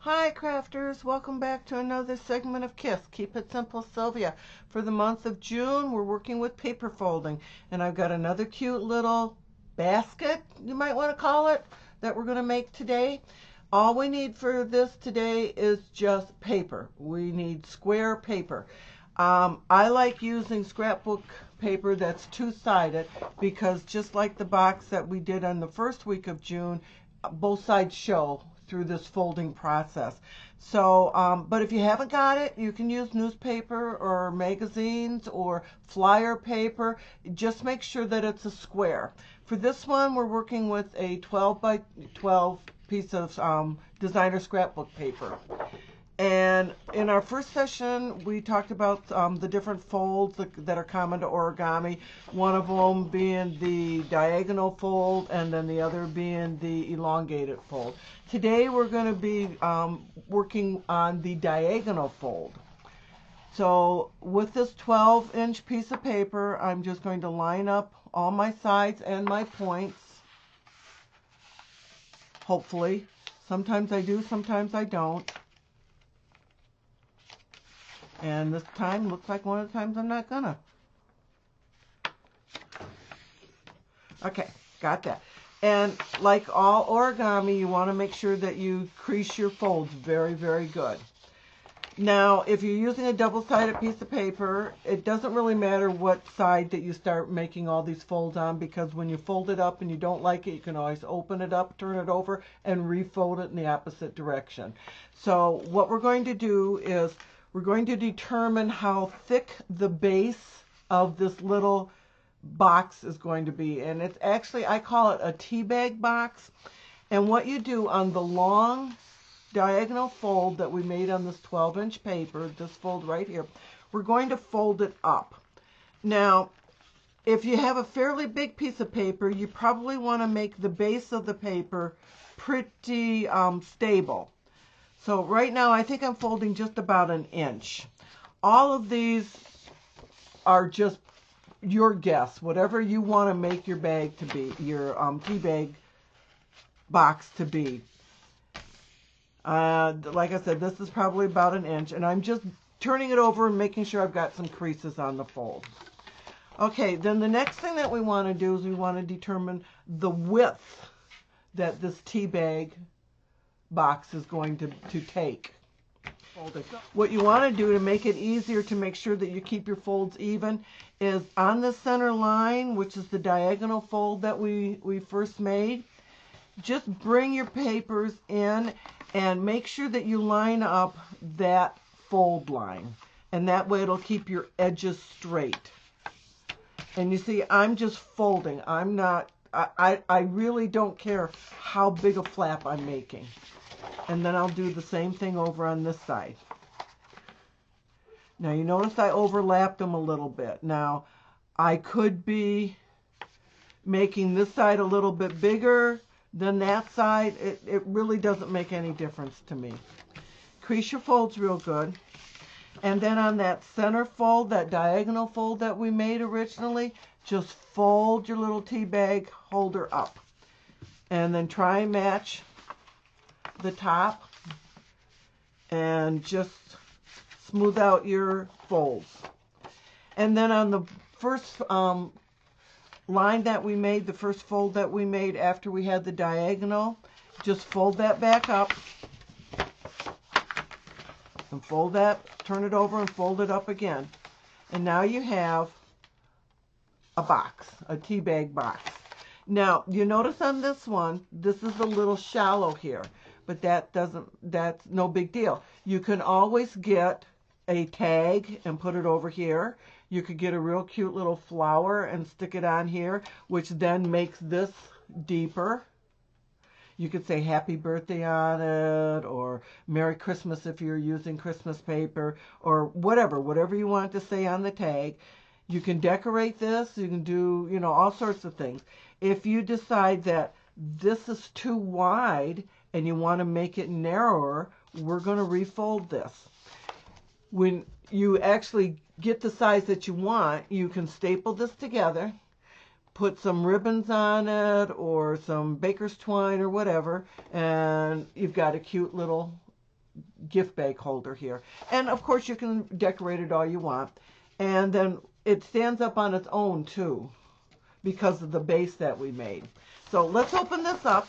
Hi crafters, welcome back to another segment of KISS, Keep It Simple Sylvia. For the month of June, we're working with paper folding, and I've got another cute little basket, you might want to call it, that we're going to make today. All we need for this today is just paper. We need square paper. I like using scrapbook paper that's two-sided because just like the box that we did on the first week of June, both sides show through this folding process. So, but if you haven't got it, you can use newspaper or magazines or flyer paper. Just make sure that it's a square. For this one, we're working with a 12 by 12 piece of designer scrapbook paper. And in our first session, we talked about the different folds that are common to origami, one of them being the diagonal fold and then the other being the elongated fold. Today we're going to be working on the diagonal fold. So with this 12-inch piece of paper, I'm just going to line up all my sides and my points, hopefully. Sometimes I do, sometimes I don't. And this time looks like one of the times I'm not gonna. Okay, got that. And like all origami, you want to make sure that you crease your folds very, very good. Now, if you're using a double-sided piece of paper, it doesn't really matter what side that you start making all these folds on, because when you fold it up and you don't like it, you can always open it up, turn it over, and refold it in the opposite direction. So what we're going to do is we're going to determine how thick the base of this little box is going to be. And it's actually, I call it a tea bag box. And what you do on the long diagonal fold that we made on this 12-inch paper, this fold right here, we're going to fold it up. Now, if you have a fairly big piece of paper, you probably want to make the base of the paper pretty stable. So right now I think I'm folding just about an inch. All of these are just your guess, whatever you want to make your bag to be, your tea bag box to be. Like I said, this is probably about an inch, and I'm just turning it over and making sure I've got some creases on the fold. Okay, then the next thing that we want to do is we want to determine the width that this tea bag box is going to take. What you want to do to make it easier to make sure that you keep your folds even is on the center line, which is the diagonal fold that we first made, just bring your papers in and make sure that you line up that fold line, and that way it'll keep your edges straight. And you see, I'm just folding. I'm not, I really don't care how big a flap I'm making. And then I'll do the same thing over on this side. Now you notice I overlapped them a little bit. Now I could be making this side a little bit bigger than that side. It really doesn't make any difference to me. Crease your folds real good. And then on that center fold, that diagonal fold that we made originally, just fold your little tea bag holder up. And then try and match the top and just smooth out your folds. And then on the first line that we made, the first fold that we made after we had the diagonal, just fold that back up and fold that, turn it over and fold it up again. And now you have a box, a tea bag box. Now, you notice on this one, this is a little shallow here, but that's no big deal. You can always get a tag and put it over here. You could get a real cute little flower and stick it on here, which then makes this deeper. You could say happy birthday on it, or Merry Christmas if you're using Christmas paper, or whatever you want to say on the tag. You can decorate this, you can do, all sorts of things. If you decide that this is too wide and you want to make it narrower, we're going to refold this. When you actually get the size that you want, you can staple this together, put some ribbons on it or some baker's twine or whatever, and you've got a cute little gift bag holder here. And of course you can decorate it all you want. And then it stands up on its own too, because of the base that we made. So let's open this up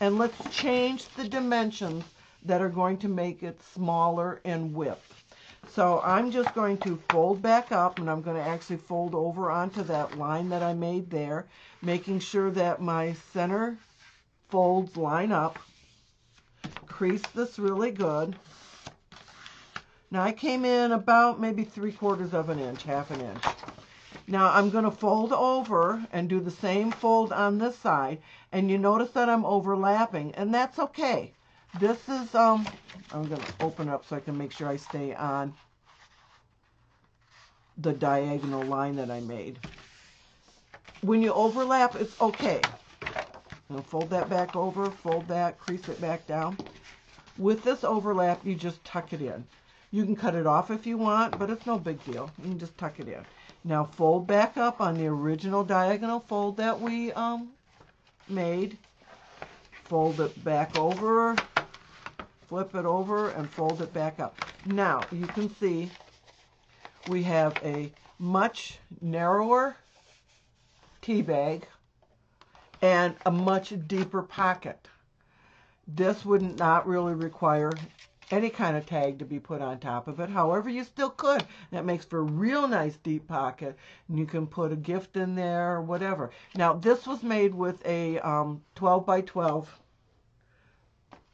and let's change the dimensions that are going to make it smaller in width. So I'm just going to fold back up, and I'm going to actually fold over onto that line that I made there, making sure that my center folds line up. Crease this really good. Now I came in about maybe 3/4 of an inch, half an inch. Now I'm going to fold over and do the same fold on this side, and you notice that I'm overlapping, and that's okay. This is, I'm going to open up so I can make sure I stay on the diagonal line that I made. When you overlap, it's okay. I'm going to fold that back over, fold that, crease it back down. With this overlap, you just tuck it in. You can cut it off if you want, but it's no big deal. You can just tuck it in. Now fold back up on the original diagonal fold that we made. Fold it back over, flip it over, and fold it back up. Now you can see we have a much narrower tea bag and a much deeper pocket. This would not really require any kind of tag to be put on top of it. However, you still could. That makes for a real nice deep pocket, and you can put a gift in there or whatever. Now, this was made with a 12 by 12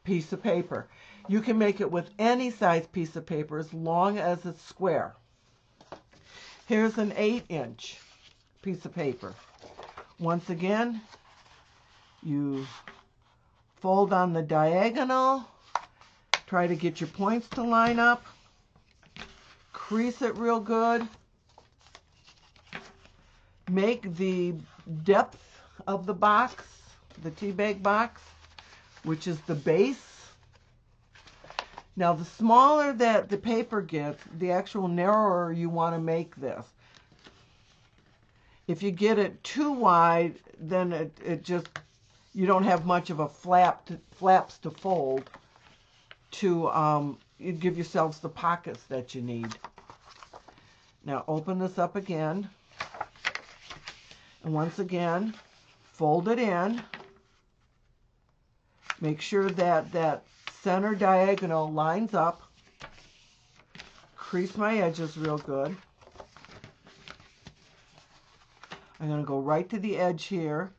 piece of paper. You can make it with any size piece of paper as long as it's square. Here's an 8-inch piece of paper. Once again, you fold on the diagonal. Try to get your points to line up. Crease it real good. Make the depth of the box, the tea bag box, which is the base. Now the smaller that the paper gets, the actual narrower you want to make this. If you get it too wide, then it just, you don't have much of a flaps to fold to you give yourselves the pockets that you need. Now open this up again, and once again fold it in. Make sure that that center diagonal lines up. Crease my edges real good. I'm going to go right to the edge here.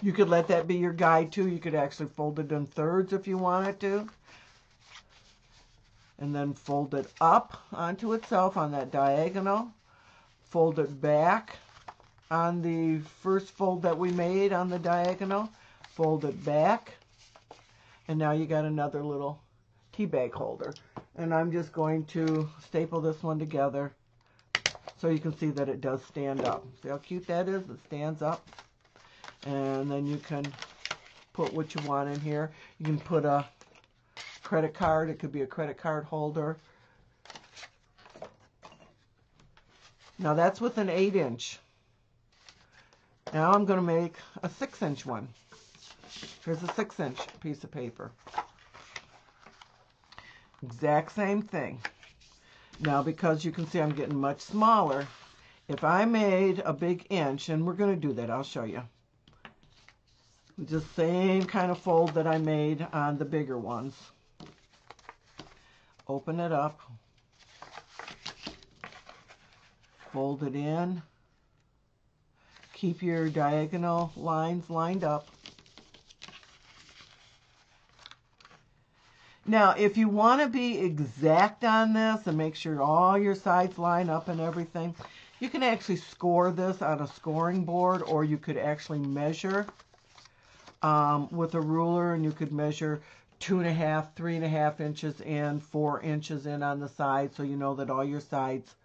You could let that be your guide too. You could actually fold it in thirds if you wanted to. And then fold it up onto itself on that diagonal. Fold it back on the first fold that we made on the diagonal. Fold it back. And now you got another little tea bag holder. And I'm just going to staple this one together so you can see that it does stand up. See how cute that is? It stands up. And then you can put what you want in here. You can put a credit card. It could be a credit card holder. Now that's with an 8-inch. Now I'm going to make a 6-inch one. Here's a 6-inch piece of paper. Exact same thing. Now because you can see I'm getting much smaller, if I made a big inch, and we're going to do that, I'll show you. Just same kind of fold that I made on the bigger ones. Open it up. Fold it in. Keep your diagonal lines lined up. Now, if you want to be exact on this and make sure all your sides line up and everything, you can actually score this on a scoring board, or you could actually measure with a ruler, and you could measure 2.5, 3.5 inches in, 4 inches in on the side, so you know that all your sides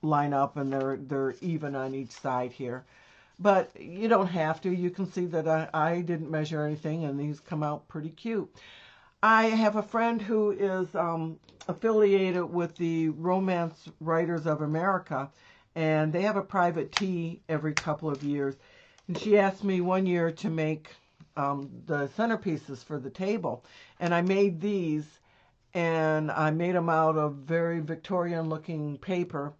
line up and they're even on each side here. But you don't have to. You can see that I didn't measure anything, and these come out pretty cute. I have a friend who is affiliated with the Romance Writers of America, and they have a private tea every couple of years. And she asked me one year to make the centerpieces for the table. And I made these, and I made them out of very Victorian looking paper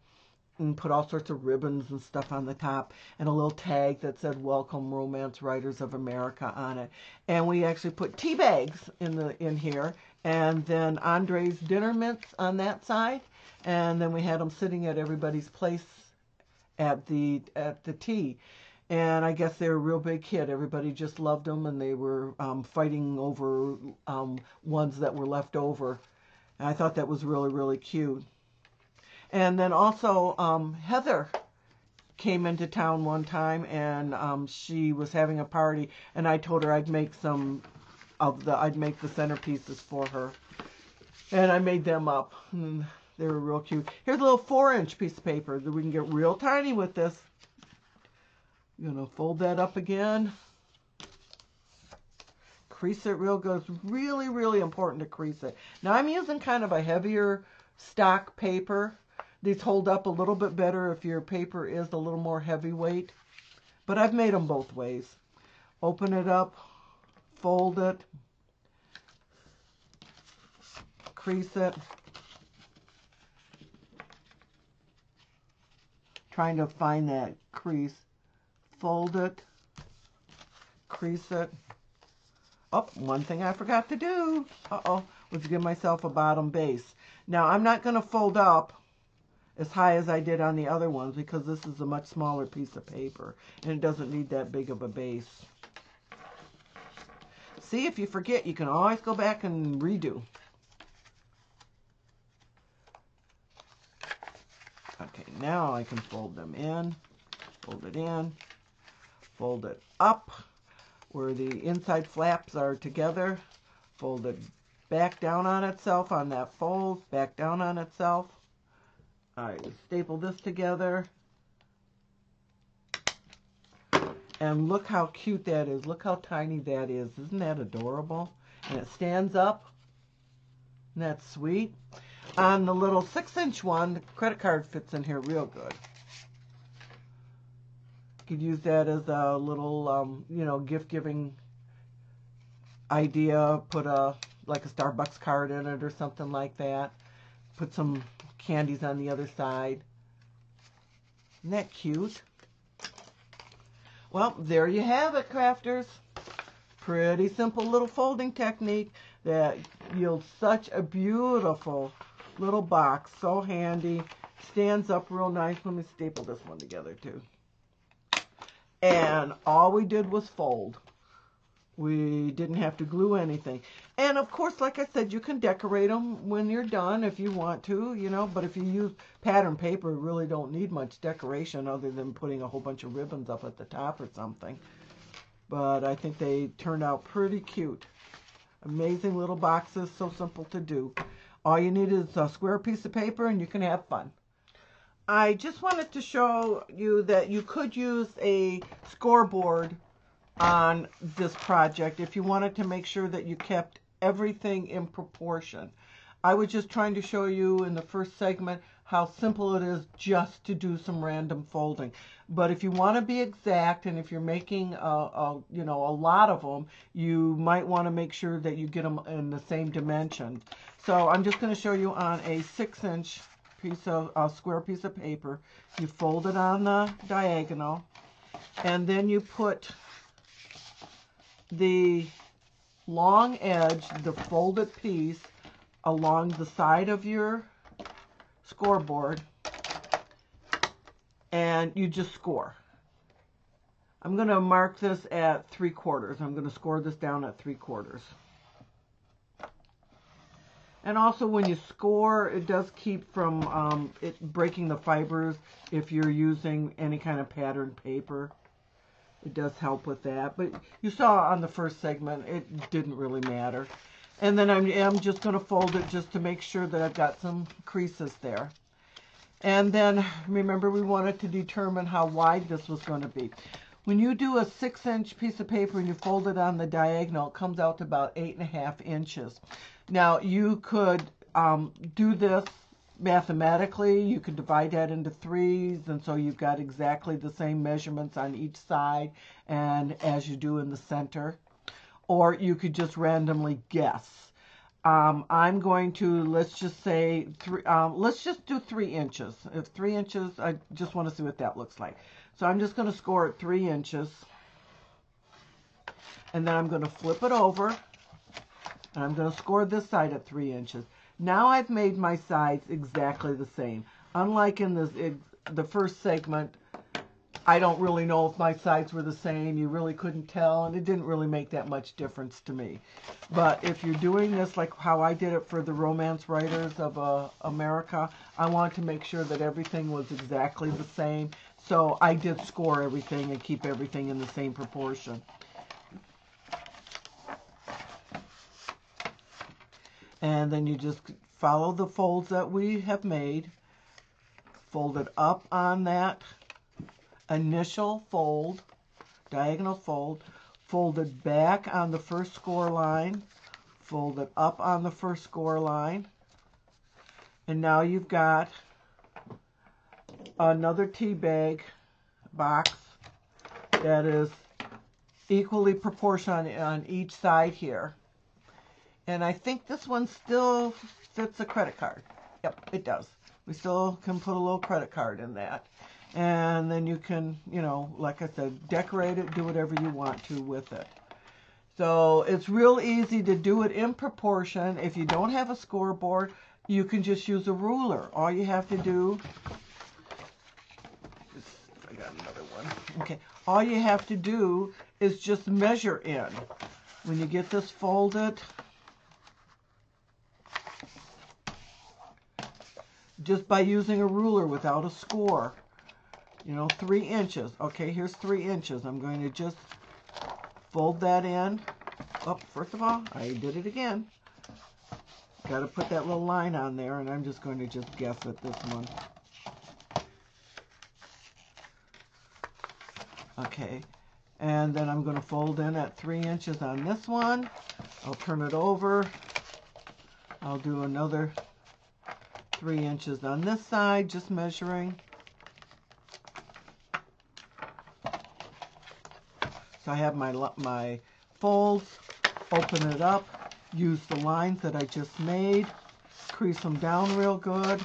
and put all sorts of ribbons and stuff on the top and a little tag that said "Welcome Romance Writers of America" on it. And we actually put tea bags in here, and then Andre's dinner mints on that side, and then we had them sitting at everybody's place at the tea. And I guess they were a real big hit. Everybody just loved them, and they were fighting over ones that were left over. And I thought that was really, really cute. And then also Heather came into town one time, and she was having a party, and I told her I'd make I'd make the centerpieces for her. And I made them up. And they were real cute. Here's a little 4-inch piece of paper that we can get real tiny with this. You're going to fold that up again. Crease it real good. It's really, really important to crease it. Now I'm using kind of a heavier stock paper. These hold up a little bit better if your paper is a little more heavyweight. But I've made them both ways. Open it up, fold it, crease it. Trying to find that crease. Fold it, crease it. Oh, one thing I forgot to do, was give myself a bottom base. Now, I'm not going to fold up as high as I did on the other ones because this is a much smaller piece of paper and it doesn't need that big of a base. See, if you forget, you can always go back and redo. Okay, now I can fold them in, fold it in. Fold it up where the inside flaps are together. Fold it back down on itself on that fold, back down on itself. All right, staple this together. And look how cute that is. Look how tiny that is. Isn't that adorable? And it stands up. Isn't that sweet? On the little 6-inch one, the credit card fits in here real good. You could use that as a little, gift-giving idea. Put like a Starbucks card in it or something like that. Put some candies on the other side. Isn't that cute? Well, there you have it, crafters. Pretty simple little folding technique that yields such a beautiful little box. So handy. Stands up real nice. Let me staple this one together too. And all we did was fold. We didn't have to glue anything. And of course, like I said, you can decorate them when you're done if you want to, but if you use pattern paper, you really don't need much decoration other than putting a whole bunch of ribbons up at the top or something. But I think they turned out pretty cute. Amazing little boxes, so simple to do. All you need is a square piece of paper and you can have fun. I just wanted to show you that you could use a scoreboard on this project if you wanted to make sure that you kept everything in proportion. I was just trying to show you in the first segment how simple it is just to do some random folding. But if you want to be exact, and if you're making a lot of them, you might want to make sure that you get them in the same dimension. So I'm just going to show you on a 6-inch square piece of paper. You fold it on the diagonal, and then you put the long edge, the folded piece, along the side of your scoreboard, and you just score. I'm going to mark this at 3/4. I'm going to score this down at 3/4. And also when you score, it does keep from it breaking the fibers if you're using any kind of patterned paper. It does help with that. But you saw on the first segment, it didn't really matter. And then I'm just going to fold it just to make sure that I've got some creases there. And then remember, we wanted to determine how wide this was going to be. When you do a 6-inch piece of paper and you fold it on the diagonal, it comes out to about 8.5 inches. Now, you could do this mathematically. You could divide that into 3s, and so you've got exactly the same measurements on each side and as you do in the center. or you could just randomly guess. I'm going to, let's just say, let's just do 3 inches. If 3 inches, I just want to see what that looks like. So I'm just going to score at 3 inches. And then I'm going to flip it over. And I'm going to score this side at 3 inches. Now I've made my sides exactly the same. Unlike in the first segment, I don't really know if my sides were the same. You really couldn't tell, and it didn't really make that much difference to me. But if you're doing this like how I did it for the romance writers of America, I want to make sure that everything was exactly the same. So I did score everything and keep everything in the same proportion. And then you just follow the folds that we have made. Fold it up on that initial fold, diagonal fold, fold it back on the first score line, fold it up on the first score line, and now you've got another tea bag box that is equally proportioned on each side here. And I think this one still fits a credit card. Yep, it does. We still can put a little credit card in that. And then you can, you know, like I said, decorate it, do whatever you want to with it. So it's real easy to do it in proportion. If you don't have a scoreboard, you can just use a ruler. All you have to do, I got another one. Okay, all you have to do is just measure in. When you get this folded, just by using a ruler without a score. You know, 3 inches. Okay, here's 3 inches. I'm going to just fold that in. Oh, first of all, I did it again. Got to put that little line on there, and I'm just going to just guess at this one. Okay, and then I'm going to fold in at 3 inches on this one. I'll turn it over. I'll do another 3 inches on this side, just measuring. So I have my folds, open it up, use the lines that I just made, crease them down real good.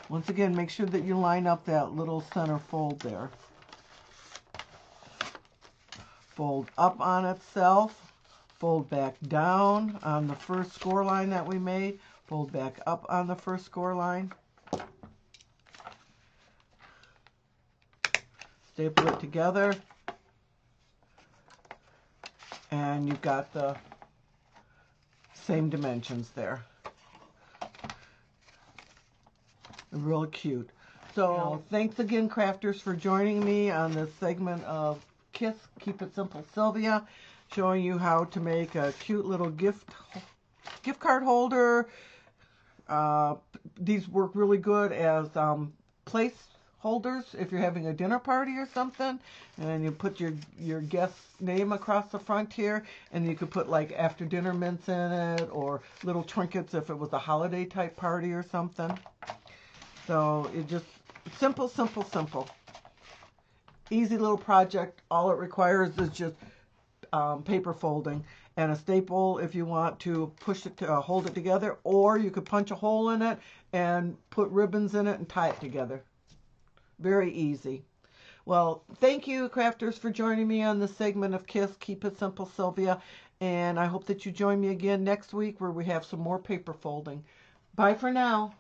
Once again, make sure that you line up that little center fold there. Fold up on itself, fold back down on the first score line that we made, fold back up on the first score line. Staple it together, and you've got the same dimensions there. Real cute. So thanks again, crafters, for joining me on this segment of Kiss, Keep It Simple Sylvia, showing you how to make a cute little gift card holder. These work really good as place holders if you're having a dinner party or something, and you put your guest's name across the front here, and you could put like after dinner mints in it, or little trinkets if it was a holiday type party or something. So it just simple, simple, simple. Easy little project. All it requires is just paper folding and a staple if you want to push it to hold it together, or you could punch a hole in it and put ribbons in it and tie it together. Very easy. Well, thank you, crafters, for joining me on this segment of Kiss, Keep It Simple Sylvia, and I hope that you join me again next week where we have some more paper folding. Bye for now.